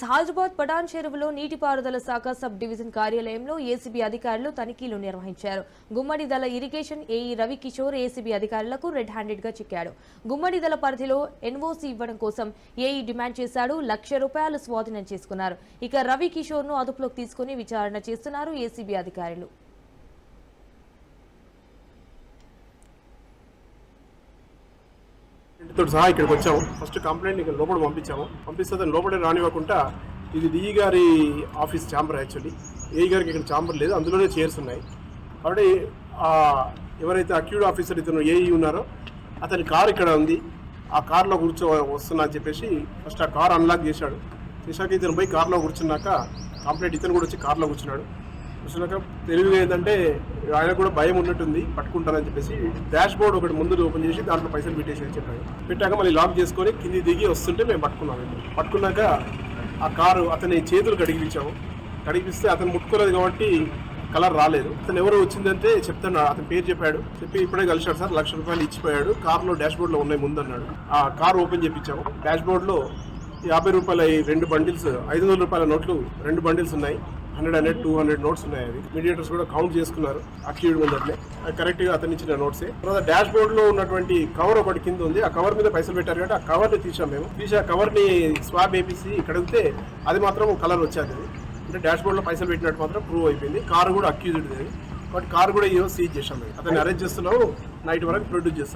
హైదరాబాద్ పటాన్ చెరువులో నీటిపారుదల శాఖ సబ్ డివిజన్ కార్యాలయంలో ఏసీబీ అధికారులు తనిఖీలు నిర్వహించారు. Gummadidala irrigation AE Ravikishore ACB అధికారులకు రెడ్ హ్యాండెడ్ గా చిక్కాడు. గుమ్మడిదల పరిధిలో ఎన్ఓసీ ఇవ్వడం కోసం ఏఈ డిమాండ్ చేశాడు. ₹1,00,000 స్వాధీనం చేసుకున్నారు. ఇక రవికిషోర్ ను అదుపులోకి తీసుకుని విచారణ చేస్తున్నారు ఏసీబీ అధికారులు. ఇంటితో సహా ఇక్కడికి వచ్చాము. ఫస్ట్ కంప్లైంట్ ఇక్కడ లోపల పంపిస్తే లోపలే రానివ్వకుండా ఇది డిఈ గారి ఆఫీస్ ఛాంబర్. యాక్చువల్లీ ఏఈ గారికి ఇక్కడ ఛాంబర్ లేదు, అందులోనే చైర్స్ ఉన్నాయి. కాబట్టి ఎవరైతే అక్యూడ్ ఆఫీసర్ ఇతను ఏఈ ఉన్నారో అతని కార్ ఇక్కడ ఉంది, ఆ కార్లో వస్తున్నా అని చెప్పేసి ఫస్ట్ ఆ కార్ అన్లాక్ చేశాక ఇతను పోయి కార్లో కూర్చున్నాక కంప్లైంట్ ఇతను కూడా వచ్చి కార్లో కూర్చున్నాక తెలివిగా ఏంటంటే ఆయన కూడా భయం ఉన్నట్టుంది, పట్టుకుంటారని చెప్పేసి డాష్ బోర్డ్ ఒకటి ముందు ఓపెన్ చేసి దాంట్లో పైసలు పెట్టేసి అని చెప్పారు. పెట్టాక మళ్ళీ లాక్ చేసుకొని కింది దిగి వస్తుంటే మేము పట్టుకున్నాక ఆ కారు అతని చేతులు కడిగిపిస్తే అతను ముట్టుకోలేదు కాబట్టి కలర్ రాలేదు. అతను ఎవరు వచ్చిందంటే చెప్తాను, అతని పేరు చెప్పి ఇప్పుడే కలిసాడు సార్, ₹1,00,000 ఇచ్చిపోయాడు, కార్లో డాష్ బోర్డ్ లో ఉన్నాయి ముందు అన్నాడు. ఆ కారు ఓపెన్ చేయించాము. డాష్ బోర్డ్ లో ₹50 2 బండిల్స్, ₹500 నోట్లు 2 బండిల్స్ ఉన్నాయి. 100, 200 నోట్స్ ఉన్నాయి. అవి మీడియేటర్స్ కూడా కౌంట్ చేసుకున్నారు అక్యూడ్ ముందట్లే, కరెక్ట్ గా అతను ఇచ్చిన నోట్సే. తర్వాత డాష్ బోర్డ్ లో ఉన్నటువంటి కవర్ ఒకటి కింద ఉంది, ఆ కవర్ మీద పైసలు పెట్టారు కాబట్టి ఆ కవర్ ని తీసి ఆ కవర్ ని స్వాబ్ వేసి కడిగితే అది మాత్రం కలర్ వచ్చేది. అంటే డాష్ బోర్డ్ లో పైసలు పెట్టినట్టు మాత్రం ప్రూవ్ అయిపోయింది. కారు కూడా అక్యూజ్డ్, కాబట్టి కారు కూడా ఈరోజు సీజ్ చేసాం. అతన్ని అరెస్ట్ చేస్తున్నాము, నైట్ వరకు ప్రొడ్యూస్ చేస్తాం.